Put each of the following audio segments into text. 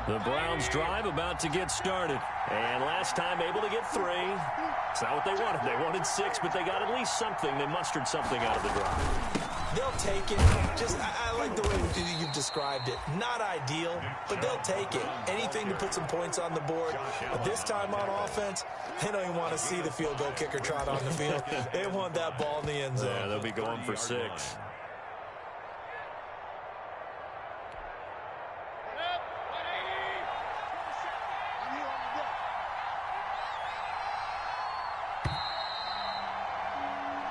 The Browns drive about to get started. And last time able to get 3. It's not what they wanted. They wanted 6, but they got at least something. They mustered something out of the drive. They'll take it. I like the way you've described it. Not ideal, but they'll take it. Anything to put some points on the board. But this time on offense, they don't even want to see the field goal kicker trot on the field. They want that ball in the end zone. Yeah, they'll be going for 6.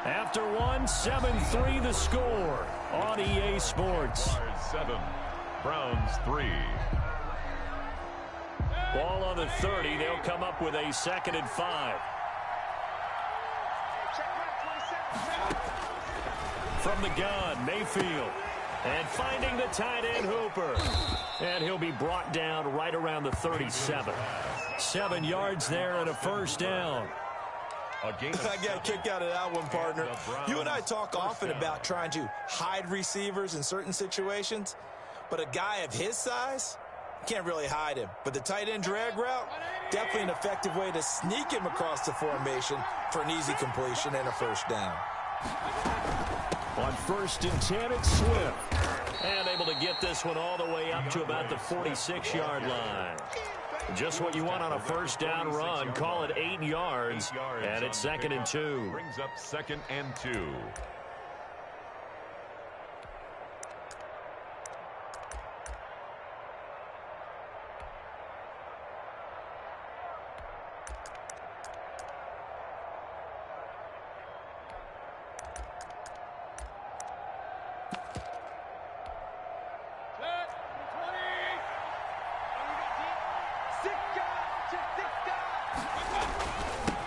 After 1, 7-3 the score on EA Sports. 7, Browns 3. Ball on the 30. They'll come up with a 2nd and 5. From the gun, Mayfield. And finding the tight end, Hooper. And he'll be brought down right around the 37. 7 yards there and a first down. I got a kick out of that one, partner. You and I talk often about trying to hide receivers in certain situations, but a guy of his size, can't really hide him. But the tight end drag route, definitely an effective way to sneak him across the formation for an easy completion and a first down. On 1st and 10, it's Swift. And able to get this one all the way up to about the 46-yard line. Just what you want on a first down run. Call it 8 yards, and it's 2nd and 2. Brings up 2nd and 2.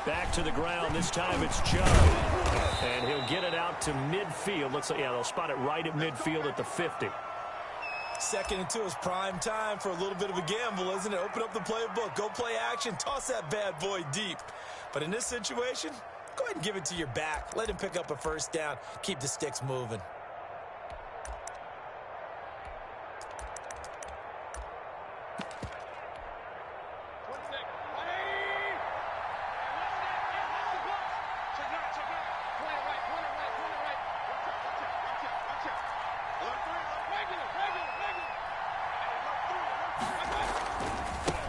Back to the ground. This time it's Chubb. And he'll get it out to midfield. Looks like, yeah, they'll spot it right at midfield at the 50. 2nd and 2 is prime time for a little bit of a gamble, isn't it? Open up the playbook. Go play action. Toss that bad boy deep. But in this situation, go ahead and give it to your back. Let him pick up a first down. Keep the sticks moving.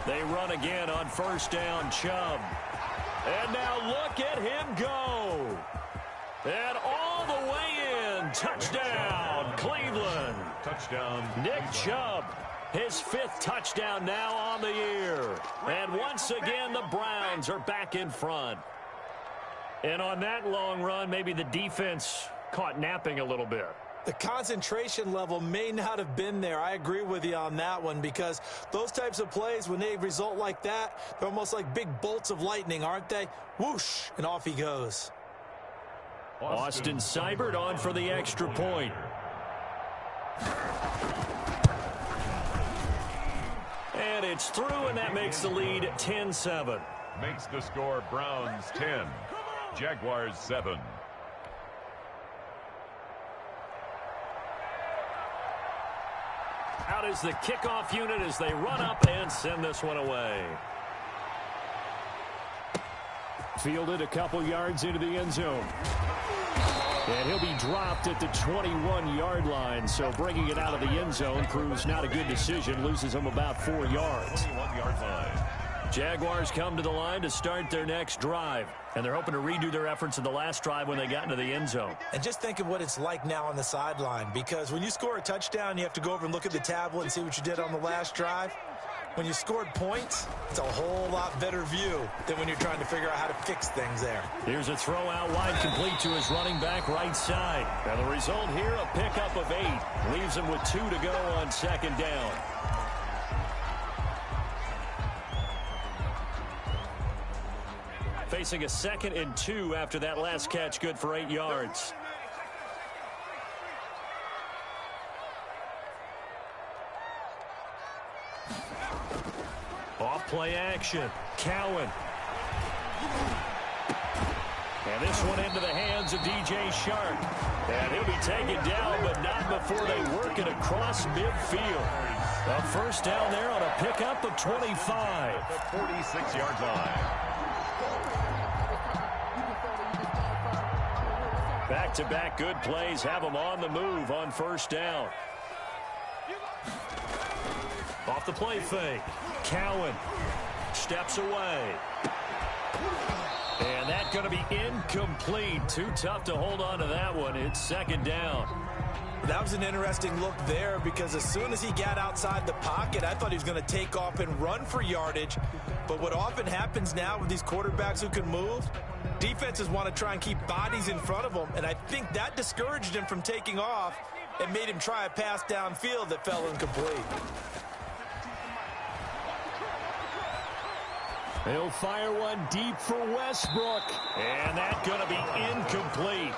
They run again on first down, Chubb. And now look at him go. And all the way in. Touchdown, Cleveland. Touchdown, Nick Chubb. His 5th touchdown now on the year. And once again, the Browns are back in front. And on that long run, maybe the defense caught napping a little bit. The concentration level may not have been there. I agree with you on that one, because those types of plays, when they result like that, they're almost like big bolts of lightning, aren't they? Whoosh, and off he goes. Austin Seibert on for the extra point. And it's through, and that makes the lead 10-7. Makes the score Browns 10, Jaguars 7. Out is the kickoff unit as they run up and send this one away. Fielded a couple yards into the end zone. And he'll be dropped at the 21-yard line. So bringing it out of the end zone proves not a good decision. Loses him about 4 yards. 21-yard line. Jaguars come to the line to start their next drive. And they're hoping to redo their efforts in the last drive when they got into the end zone. And just think of what it's like now on the sideline, because when you score a touchdown, you have to go over and look at the tablet and see what you did on the last drive. When you scored points, it's a whole lot better view than when you're trying to figure out how to fix things there. Here's a throw out wide, complete to his running back right side. And the result here, a pickup of 8. Leaves him with 2 to go on 2nd down. Facing a 2nd and 2 after that last catch, good for 8 yards. Off play action. Cowan. And this one into the hands of DJ Shark. And he'll be taken down, but not before they work it across midfield. A first down there on a pickup of 25. At the 46-yard line. Back-to-back good plays have them on the move on first down. Off the play fake. Cowan steps away. And that's going to be incomplete. Too tough to hold on to that one. It's second down. That was an interesting look there because as soon as he got outside the pocket, I thought he was going to take off and run for yardage. But what often happens now with these quarterbacks who can move, defenses want to try and keep bodies in front of them, and I think that discouraged him from taking off and made him try a pass downfield that fell incomplete. He'll fire one deep for Westbrook. And that's going to be incomplete.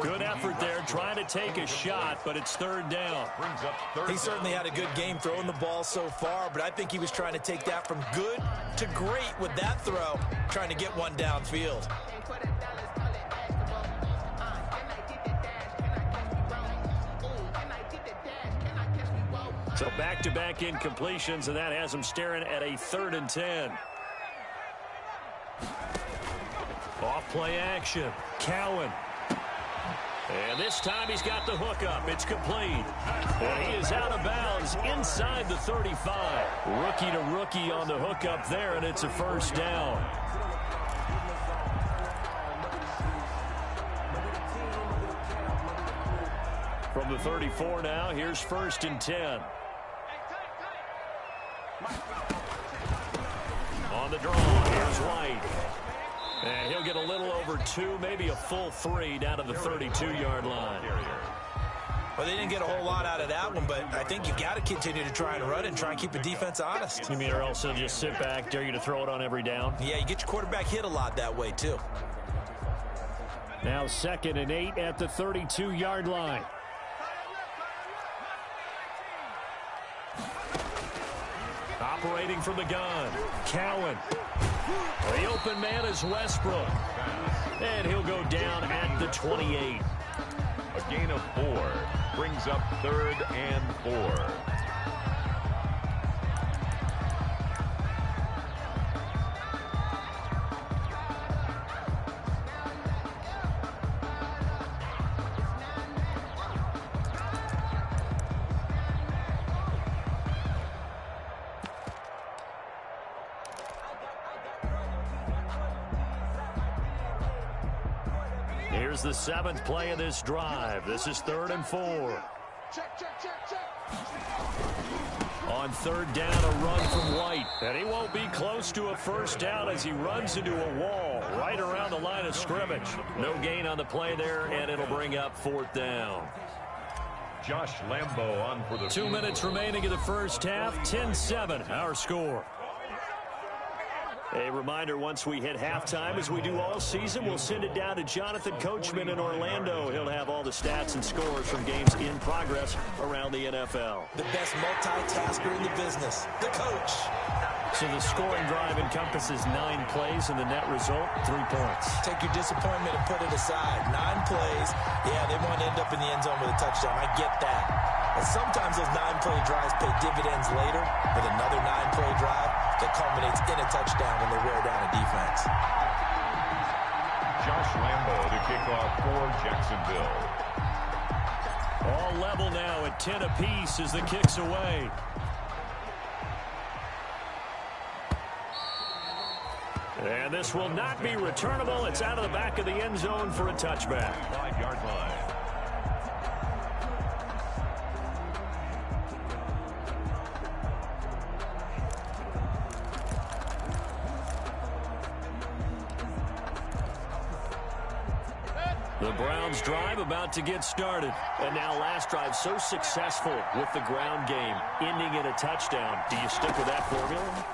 Good effort there trying to take a shot, but it's third down. He certainly had a good game throwing the ball so far, but I think he was trying to take that from good to great with that throw, trying to get one downfield. So back-to-back incompletions, and that has him staring at a 3rd and 10. Off play action. Cowan. And this time he's got the hookup. It's complete. And he is out of bounds inside the 35. Rookie to rookie on the hookup there, and it's a first down. From the 34 now, here's 1st and 10. On the draw, here's White. And he'll get a little over 2, maybe a full 3 down to the 32-yard line. Well, they didn't get a whole lot out of that one, but I think you've got to continue to try and run and try and keep the defense honest. You mean or else they'll just sit back, dare you to throw it on every down? Yeah, you get your quarterback hit a lot that way, too. Now 2nd and 8 at the 32-yard line. Operating from the gun, Cowan. The open man is Westbrook. And he'll go down at the 28. A gain of 4 brings up 3rd and 4. Here's the 7th play of this drive. This is 3rd and 4. On 3rd down, a run from White. And he won't be close to a first down as he runs into a wall right around the line of scrimmage. No gain on the play there, and it'll bring up 4th down. Josh Lambo on for the 2 minutes remaining in the first half. 10-7, our score. A reminder, once we hit halftime, as we do all season, we'll send it down to Jonathan Coachman in Orlando. He'll have all the stats and scores from games in progress around the NFL. The best multitasker in the business, the coach. So the scoring drive encompasses 9 plays, and the net result, 3 points. Take your disappointment and put it aside. 9 plays. Yeah, they want to end up in the end zone with a touchdown. I get that. But sometimes those 9-play drives pay dividends later with another 9-play drive that culminates in a touchdown when they wear down a defense. Josh Lambo to kick off for Jacksonville. All level now at 10 apiece as the kick's away. And this will not be returnable. It's out of the back of the end zone for a touchback. 5-yard line. The Browns drive about to get started. And now last drive so successful with the ground game, ending in a touchdown. Do you stick with that formula?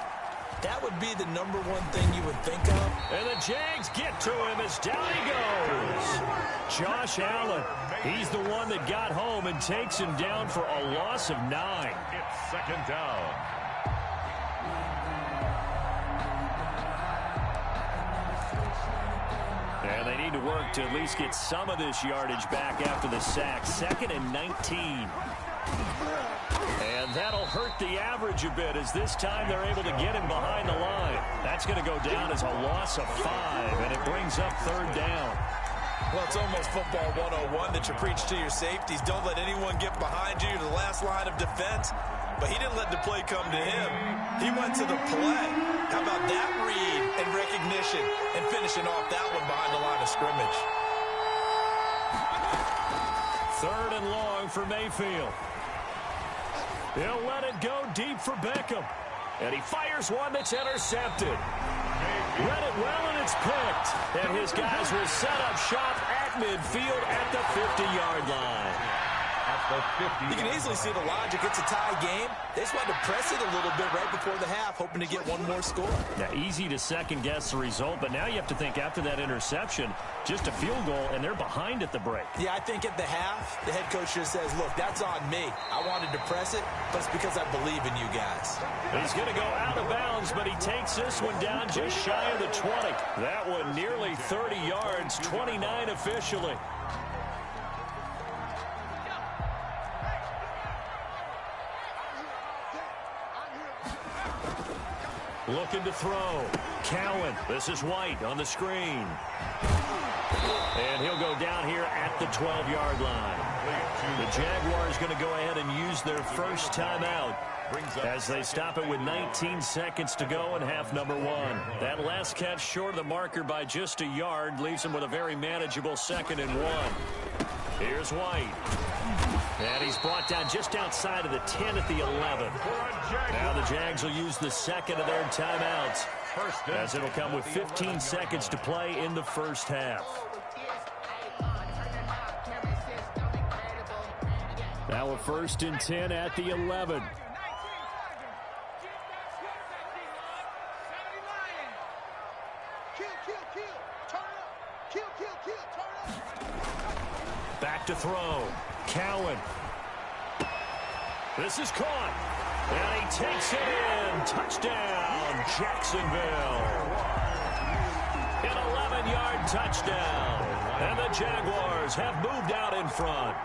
That would be the number one thing you would think of. And the Jags get to him as down he goes. Josh Allen, he's the one that got home and takes him down for a loss of 9. It's 2nd down. And they need to work to at least get some of this yardage back after the sack. 2nd and 19. And that'll hurt the average a bit as this time they're able to get him behind the line. That's going to go down as a loss of 5, and it brings up 3rd down. Well, it's almost football 101 that you preach to your safeties. Don't let anyone get behind you to the last line of defense. But he didn't let the play come to him. He went to the play. How about that read and recognition and finishing off that one behind the line of scrimmage? 3rd and long for Mayfield. He'll let it go deep for Beckham. And he fires one that's intercepted. Read it well, and it's picked. And his guys will set up shop at midfield at the 50-yard line. You can easily see the logic. It's a tie game. They just wanted to press it a little bit right before the half, hoping to get one more score. Now, easy to second-guess the result, but now you have to think after that interception, just a field goal, and they're behind at the break. Yeah, I think at the half, the head coach just says, look, that's on me. I wanted to press it, but it's because I believe in you guys. He's going to go out of bounds, but he takes this one down just shy of the 20. That one nearly 30 yards, 29 officially. Looking to throw. Cowan. This is White on the screen. And he'll go down here at the 12-yard line. The Jaguars going to go ahead and use their first timeout as they stop it with 19 seconds to go in half number 1. That last catch short of the marker by just a yard leaves them with a very manageable 2nd and 1. Here's White. And he's brought down just outside of the 10 at the 11. Now the Jags will use the 2nd of their timeouts as it'll come with 15 seconds to play in the first half. Now a 1st and 10 at the 11. Back to throw. Cowan. This is caught. And he takes it in. Touchdown, Jacksonville. An 11-yard touchdown. And the Jaguars have moved out in front.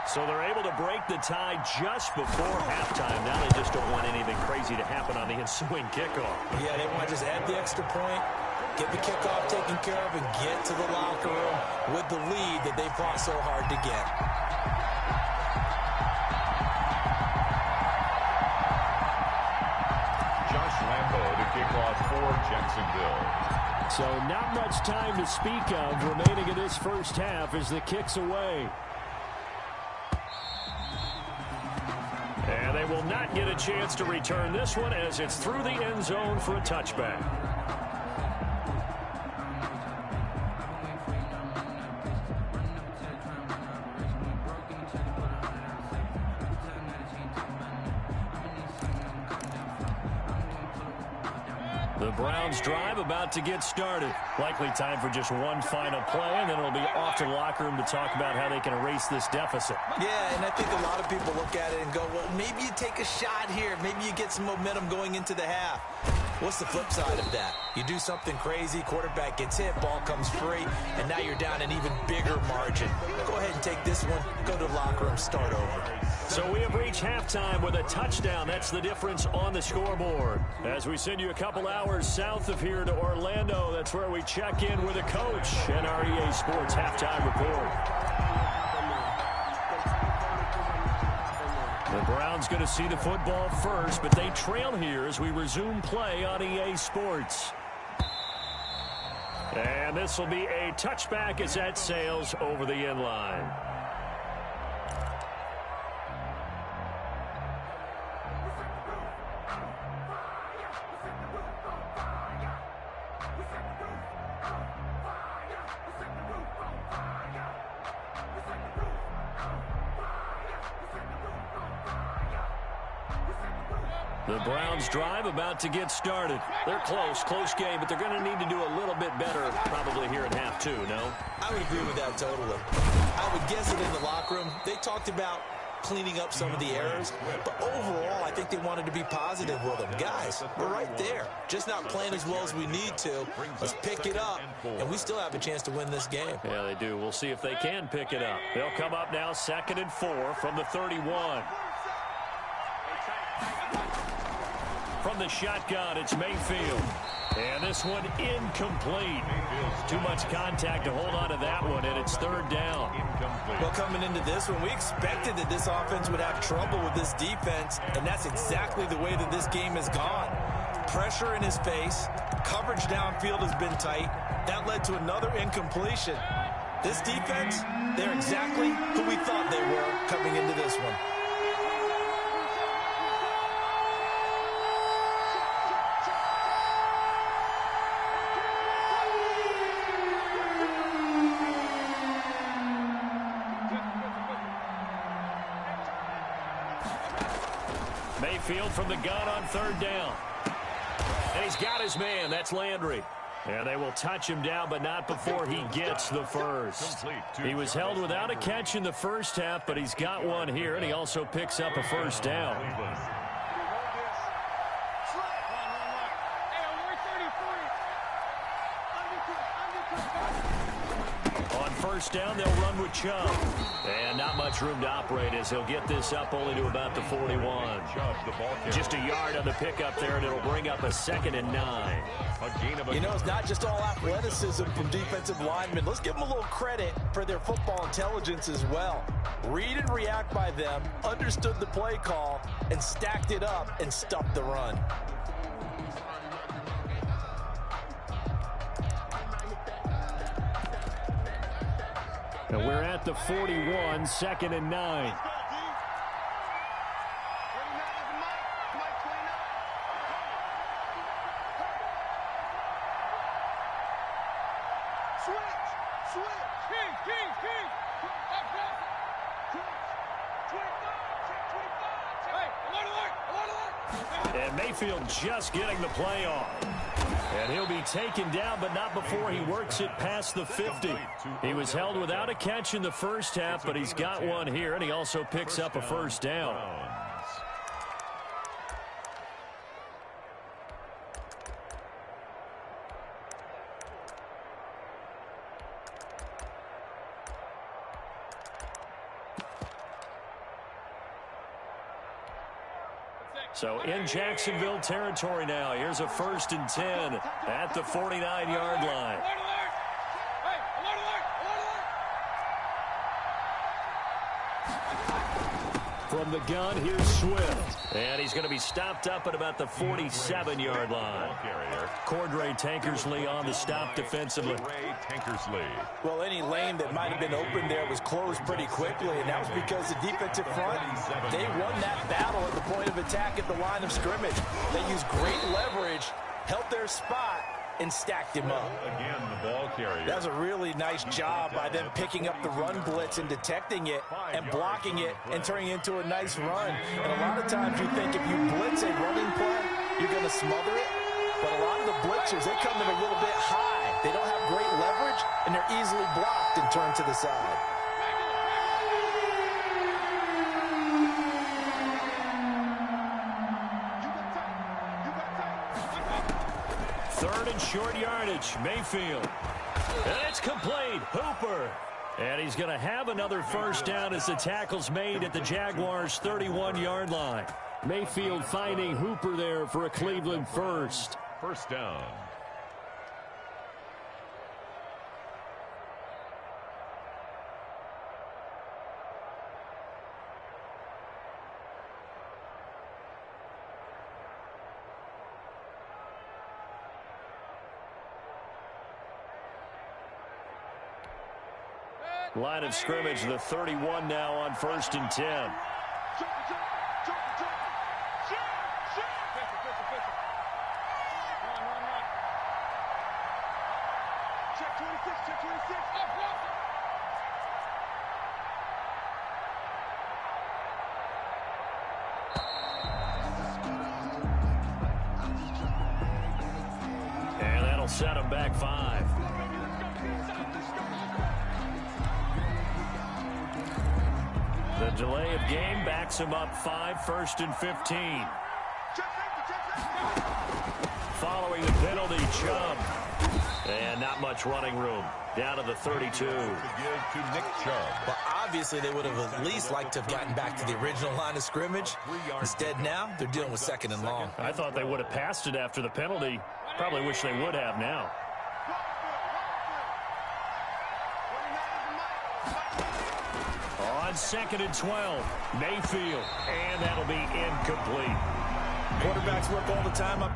So they're able to break the tie just before halftime. Now they just don't want anything crazy to happen on the ensuing kickoff. Yeah, they want to just add the extra point, get the kickoff taken care of, and get to the locker room with the lead that they fought so hard to get. Josh Lambo to kick off for Jacksonville. So not much time to speak of remaining in this first half as the kick's away. And they will not get a chance to return this one as it's through the end zone for a touchback. The Browns drive about to get started. Likely time for just one final play, and then it'll be off to the locker room to talk about how they can erase this deficit. Yeah, and I think a lot of people look at it and go, well, maybe you take a shot here. Maybe you get some momentum going into the half. What's the flip side of that? You do something crazy, quarterback gets hit, ball comes free, and now you're down an even bigger margin. Go ahead and take this one, go to the locker room, start over. So we have reached halftime with a touchdown. That's the difference on the scoreboard. As we send you a couple hours south of here to Orlando, that's where we check in with a coach and our EA Sports halftime report. The Browns going to see the football first, but they trail here as we resume play on EA Sports. And this will be a touchback as that sails over the end line. The Browns drive about to get started. They're close game, but they're going to need to do a little bit better probably here in half 2, no? I would agree with that totally. I would guess it in the locker room. They talked about cleaning up some of the errors. But overall, I think they wanted to be positive with them. Guys, we're right there. Just not playing as well as we need to. Let's pick it up, and we still have a chance to win this game. Yeah, they do. We'll see if they can pick it up. They'll come up now 2nd and 4 from the 31. From the shotgun, it's Mayfield. And this one incomplete. Too much contact to hold on to that one, and it's 3rd down. Well, coming into this one, we expected that this offense would have trouble with this defense, and that's exactly the way that this game has gone. Pressure in his face. Coverage downfield has been tight. That led to another incompletion. This defense, they're exactly who we thought they were coming into this one. Mayfield from the gun on 3rd down. And he's got his man. That's Landry. And they will touch him down, but not before he gets the first. He was held without a catch in the first half, but he's got one here, and he also picks up a 1st down. On 1st down, they'll run with Chubb. And not much room to operate as he'll get this up only to about the 41. Just a yard on the pickup there, and it'll bring up a 2nd and 9. You know, it's not just all athleticism from defensive linemen. Let's give them a little credit for their football intelligence as well. Read and react by them, understood the play call, and stacked it up and stuffed the run. And we're at the 41, 2nd and 9. And Mayfield just getting the play off. And he'll be taken down, but not before he works it past the 50. He was held without a catch in the first half, but he's got one here, and he also picks up a 1st down. So in Jacksonville territory now. Here's a 1st and 10 at the 49-yard line. From the gun, here's Swift. And he's going to be stopped up at about the 47-yard line. Cordray Tankersley on the stop defensively. Well, any lane that might have been open there was closed pretty quickly, and that was because the defensive front, they won that battle at the point of attack at the line of scrimmage. They used great leverage, held their spot, and stacked him up. Again, the ball carrier. That was a really nice job by them picking up the run blitz and detecting it and blocking it and turning it into a nice run. And a lot of times you think if you blitz a running play, you're going to smother it. But a lot of the blitzers, they come in a little bit high. They don't have great leverage, and they're easily blocked and turned to the side. Third and short yardage, Mayfield. And it's complete, Hooper. And he's going to have another 1st down as the tackle's made at the Jaguars' 31-yard line. Mayfield finding Hooper there for a Cleveland 1st. 1st down. Line of scrimmage, the 31 now on 1st and 10. And that'll set him back 5. The delay of game backs him up 5, 1st and 15. Following the penalty, Chubb. And not much running room. Down to the 32. To give to Nick Chubb. Well, obviously they would have at least liked to have gotten back to the original line of scrimmage. Instead now, they're dealing with 2nd and long. I thought they would have passed it after the penalty. Probably wish they would have now. On 2nd and 12, Mayfield. And that'll be incomplete. Quarterbacks work all the time up.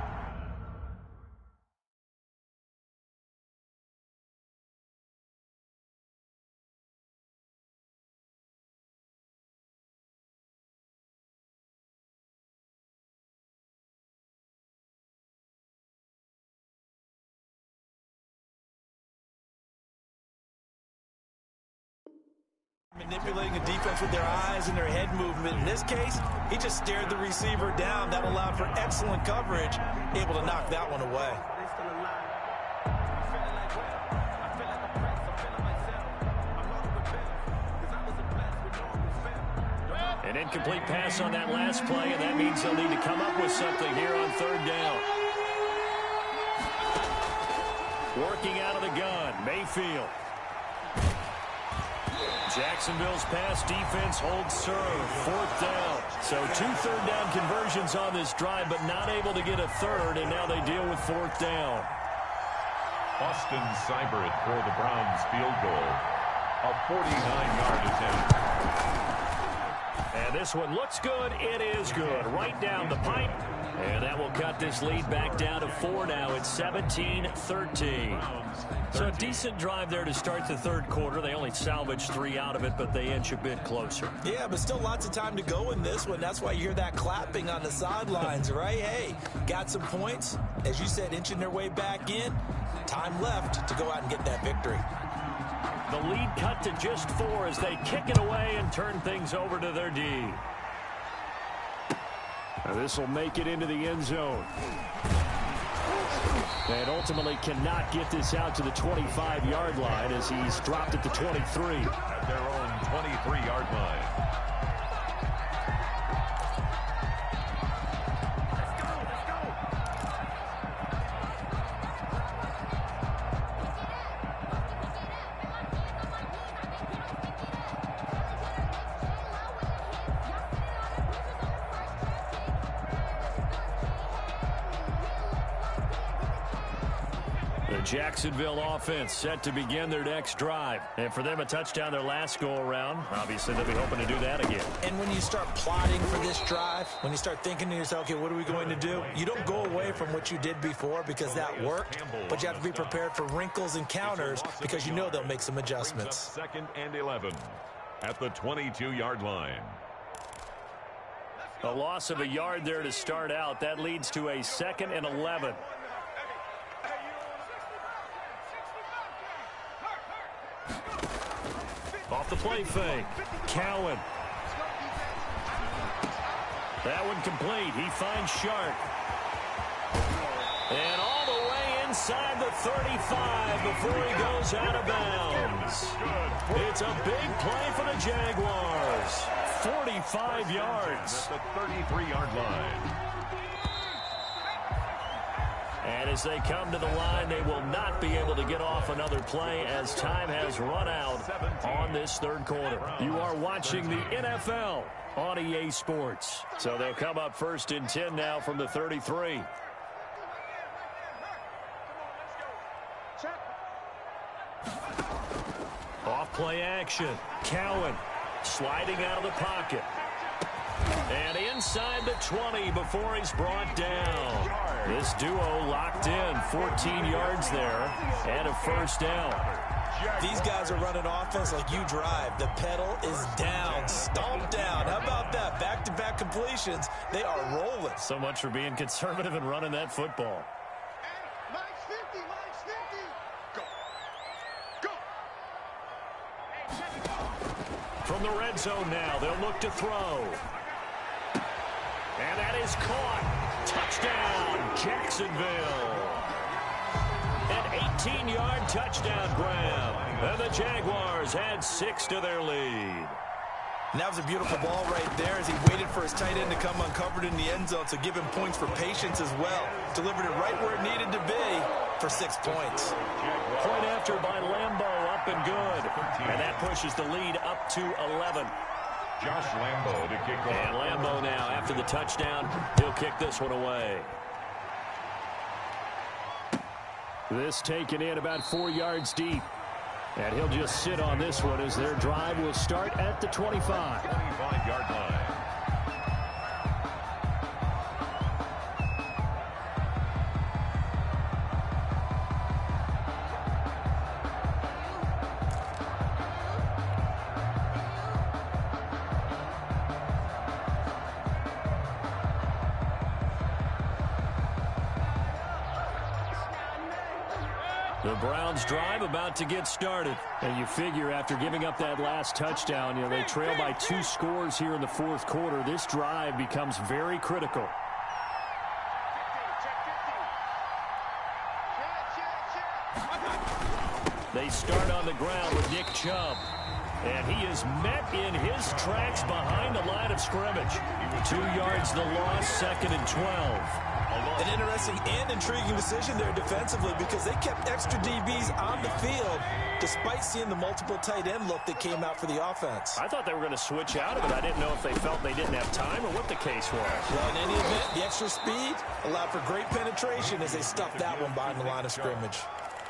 Manipulating a defense with their eyes and their head movement. In this case, he just stared the receiver down. That allowed for excellent coverage, able to knock that one away. An incomplete pass on that last play, and that means they'll need to come up with something here on 3rd down. Working out of the gun, Mayfield. Jacksonville's pass defense holds serve. 4th down. So 2 third-down conversions on this drive, but not able to get a third, and now they deal with 4th down. Austin Seibert for the Browns field goal. A 49-yard attempt. And this one looks good. It is good. Right down the pipe. And that will cut this lead back down to 4 now. It's 17-13. So a decent drive there to start the 3rd quarter. They only salvaged 3 out of it, but they inch a bit closer. Yeah, but still lots of time to go in this one. That's why you hear that clapping on the sidelines, right? Hey, got some points. As you said, inching their way back in. Time left to go out and get that victory. The lead cut to just 4 as they kick it away and turn things over to their D. This will make it into the end zone. And ultimately cannot get this out to the 25-yard line as he's dropped at the 23. At their own 23-yard line. Jacksonville offense set to begin their next drive. And for them, a touchdown their last go-around. Obviously, they'll be hoping to do that again. And when you start plotting for this drive, when you start thinking to yourself, okay, what are we going to do? You don't go away from what you did before because that worked, but you have to be prepared for wrinkles and counters because you know they'll make some adjustments. 2nd and 11 at the 22-yard line. A loss of a yard there to start out. That leads to a 2nd and 11. Off the play fake. Cowan. That one complete. He finds Sharp. And all the way inside the 35 before he goes out of bounds. It's a big play for the Jaguars. 45 yards. At the 33-yard line. And as they come to the line, they will not be able to get off another play as time has run out on this 3rd quarter. You are watching the NFL on EA Sports. So they'll come up 1st and 10 now from the 33. Off play action. Cowan sliding out of the pocket. And inside the 20 before he's brought down. This duo locked in. 14 yards there and a 1st down. These guys are running offense like you drive. The pedal is down, stomped down. How about that? Back-to-back completions. They are rolling. So much for being conservative and running that football. From the red zone now, they'll look to throw. And that is caught. Touchdown, Jacksonville. An 18-yard touchdown grab. And the Jaguars add 6 to their lead. And that was a beautiful ball right there as he waited for his tight end to come uncovered in the end zone, so give him points for patience as well. Delivered it right where it needed to be for 6 points. Point after by Lambo, up and good. And that pushes the lead up to 11. Josh Lambo to kick off. And Lambo now, after the touchdown, he'll kick this one away. This taken in about 4 yards deep. And he'll just sit on this one as their drive will start at the 25. 25-yard line. The Browns drive about to get started. And you figure after giving up that last touchdown, they trail by 2 scores here in the fourth quarter. This drive becomes very critical. They start on the ground with Nick Chubb. And he is met in his tracks behind the line of scrimmage. 2 yards the loss, 2nd and 12. An interesting and intriguing decision there defensively because they kept extra DBs on the field despite seeing the multiple tight end look that came out for the offense. I thought they were going to switch out of it. I didn't know if they felt they didn't have time or what the case was. Well, in any event, the extra speed allowed for great penetration as they stuffed that one behind the line of scrimmage.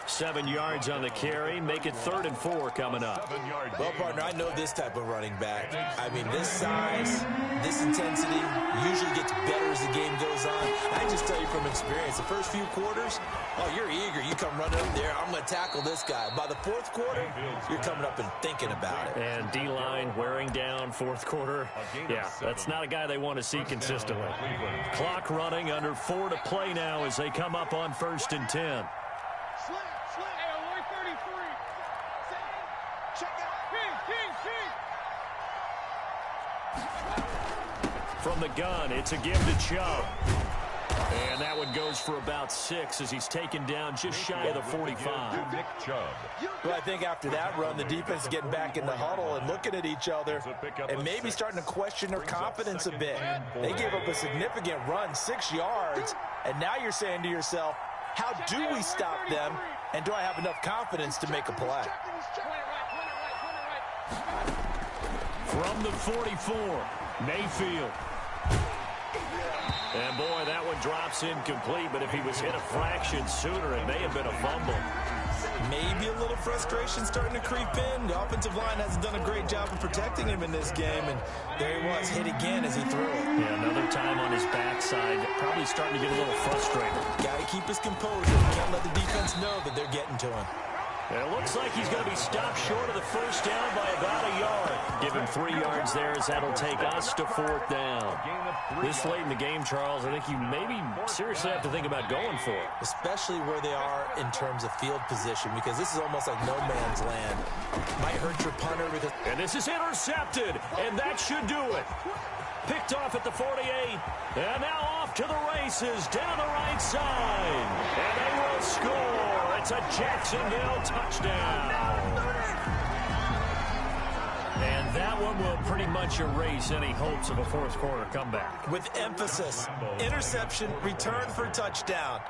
7 yards on the carry. Make it 3rd and 4 coming up. Well, partner, I know this type of running back. I mean, this size, this intensity usually gets better as the game goes on. I just tell you from experience, the first few quarters, oh, you're eager. You come running up there, I'm going to tackle this guy. By the fourth quarter, you're coming up and thinking about it. And D-line wearing down fourth quarter. Yeah, that's not a guy they want to see consistently. Clock running, under 4 to play now as they come up on 1st and 10. From the gun, it's a give to Chubb. And that one goes for about 6 as he's taken down just shy of the 45. Nick Chubb. Well, I think after that run, the defense is getting back in the huddle and looking at each other and maybe starting to question their confidence a bit. They gave up a significant run, 6 yards, and now you're saying to yourself, how do we stop them, and do I have enough confidence to make a play? From the 44, Mayfield. And, boy, that one drops incomplete, but if he was hit a fraction sooner, it may have been a fumble. Maybe a little frustration starting to creep in. The offensive line hasn't done a great job of protecting him in this game, and there he was, hit again as he threw it. Yeah, another time on his backside, probably starting to get a little frustrated. Got to keep his composure. Can't let the defense know that they're getting to him. And it looks like he's going to be stopped short of the first down by about a yard. Give him 3 yards there as that'll take us to 4th down. This late in the game, Charles, I think you maybe seriously have to think about going for it. Especially where they are in terms of field position, because this is almost like no man's land. Might hurt your punter because... And this is intercepted, and that should do it. Picked off at the 48, and now off to the races down the right side. And they will score. It's a Jacksonville touchdown. And that one will pretty much erase any hopes of a fourth quarter comeback. With emphasis, interception, return for touchdown.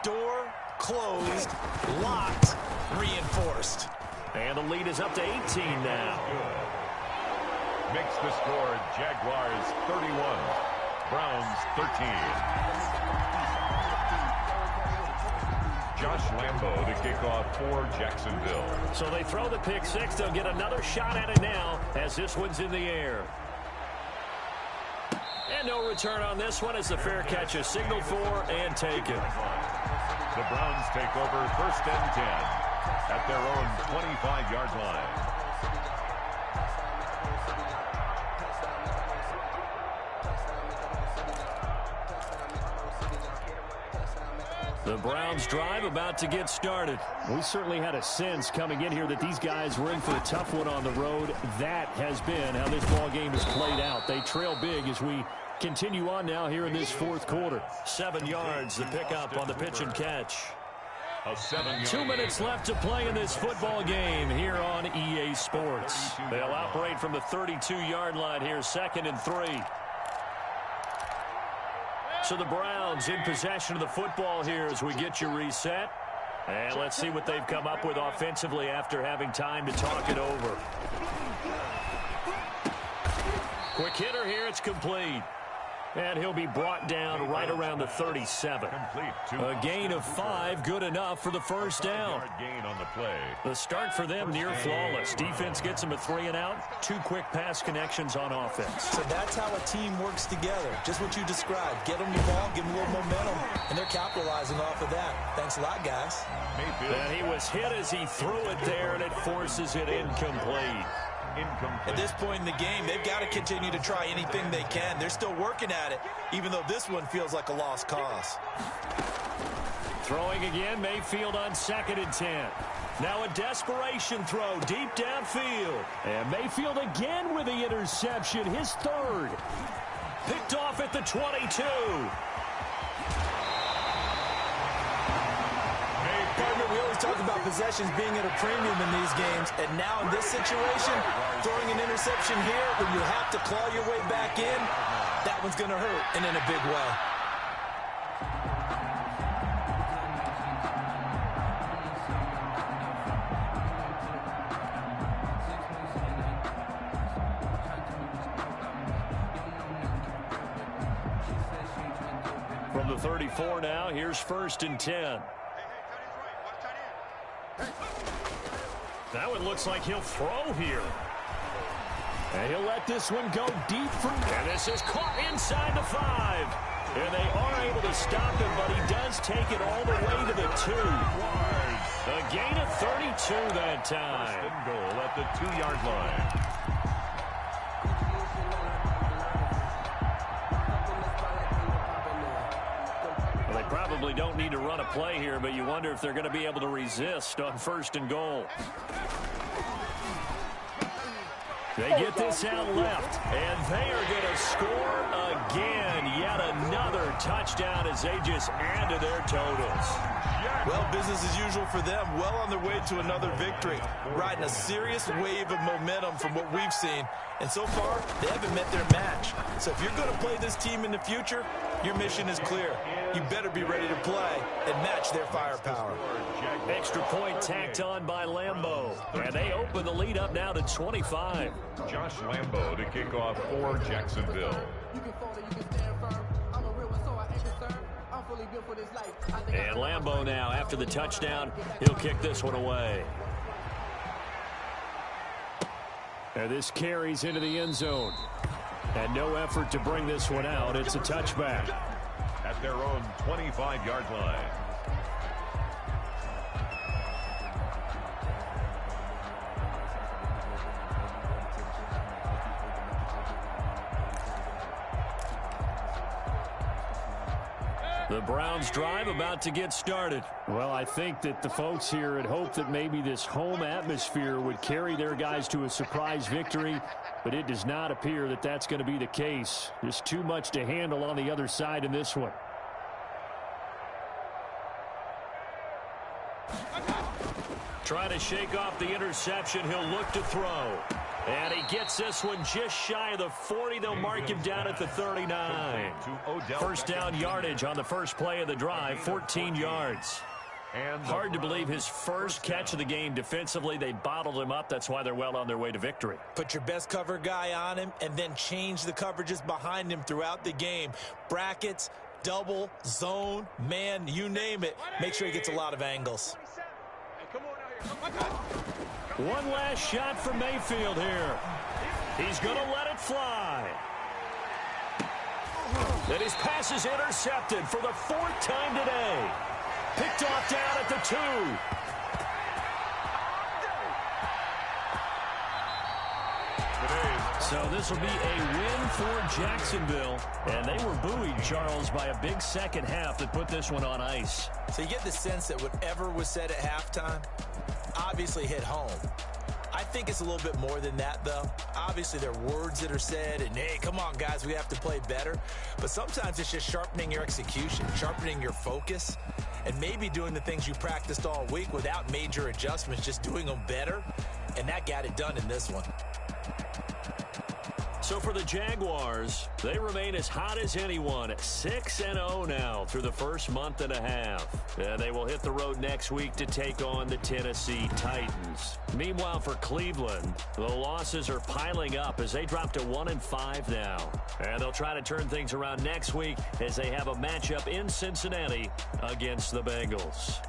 Door closed, locked, reinforced. And the lead is up to 18 now. Makes the score Jaguars 31, Browns 13. Josh Lambo to kick off for Jacksonville. So they throw the pick 6. They'll get another shot at it now as this one's in the air. And no return on this one as the fair catch is signaled for and taken. The Browns take over 1st and 10 at their own 25-yard line. The Browns drive about to get started. We certainly had a sense coming in here that these guys were in for a tough one on the road. That has been how this ball game has played out. They trail big as we continue on now here in this fourth quarter. 7 yards, the pickup on the pitch and catch. A 7-yard 2 minutes left to play in this football game here on EA Sports. They'll operate from the 32-yard line here, 2nd and 3. So the Browns in possession of the football here as we get you reset. And let's see what they've come up with offensively after having time to talk it over. Quick hitter here, it's complete. And he'll be brought down right around the 37. A gain of 5, good enough for the first down. The start for them near flawless. Defense gets them a 3-and-out. 2 quick pass connections on offense. So that's how a team works together. Just what you described. Get them the ball, give them a little momentum, and they're capitalizing off of that. Thanks a lot, guys. And he was hit as he threw it there, and it forces it incomplete. At this point in the game, they've got to continue to try anything they can. They're still working at it, even though this one feels like a lost cause. Throwing again, Mayfield on 2nd and 10. Now a desperation throw deep downfield. And Mayfield again with the interception, his 3rd. Picked off at the 22. Partner, we always talk about possessions being at a premium in these games, and now in this situation, throwing an interception here when you have to claw your way back in, that one's going to hurt, and in a big way. From the 34 now, here's 1st and 10. That one looks like he'll throw here. And he'll let this one go deep from there. And this is caught inside the 5. And they are able to stop him, but he does take it all the way to the 2. A gain of 32 that time. 1st and goal at the 2-yard line. Probably don't need to run a play here, but you wonder if they're going to be able to resist on 1st and goal. They get this out left, and they are going to score again. Yet another touchdown as they just add to their totals. Well, business as usual for them. Well on their way to another victory. Riding a serious wave of momentum from what we've seen. And so far, they haven't met their match. So if you're going to play this team in the future, your mission is clear. You better be ready to play and match their firepower. Extra point tacked on by Lambeau. And they open the lead up now to 25. Josh Lambeau to kick off for Jacksonville. And Lambeau now, after the touchdown, he'll kick this one away. And this carries into the end zone. And no effort to bring this one out. It's a touchback. At their own 25-yard line. The Browns drive about to get started. Well, I think that the folks here had hoped that maybe this home atmosphere would carry their guys to a surprise victory, but it does not appear that that's going to be the case. There's too much to handle on the other side in this one. Trying to shake off the interception, he'll look to throw. And he gets this one just shy of the 40. They'll mark him down at the 39. First down yardage on the first play of the drive, 14 yards. Hard to believe his first catch of the game defensively. They bottled him up. That's why they're well on their way to victory. Put your best cover guy on him and then change the coverages behind him throughout the game. Brackets, double, zone, man, you name it. Make sure he gets a lot of angles. One last shot from Mayfield here. He's going to let it fly. And his pass is intercepted for the 4th time today. Picked off down at the 2. So this will be a win for Jacksonville. And they were buoyed, Charles, by a big second half that put this one on ice. So you get the sense that whatever was said at halftime obviously hit home. I think it's a little bit more than that, though. Obviously, there are words that are said, and, hey, come on, guys, we have to play better. But sometimes it's just sharpening your execution, sharpening your focus. and maybe doing the things you practiced all week without major adjustments, just doing them better, and that got it done in this one. So for the Jaguars, they remain as hot as anyone at 6-0 now through the first month and a half. And they will hit the road next week to take on the Tennessee Titans. Meanwhile, for Cleveland, the losses are piling up as they drop to 1-5 now. And they'll try to turn things around next week as they have a matchup in Cincinnati against the Bengals.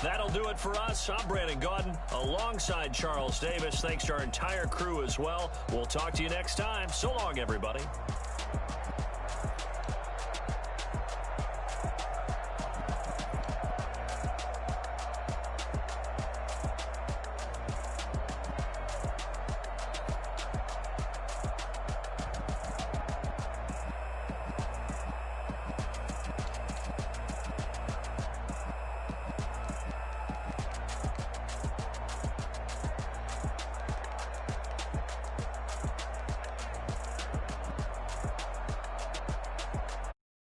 That'll do it for us. I'm Brandon Gaudin alongside Charles Davis. Thanks to our entire crew as well. We'll talk to you next time. So long, everybody.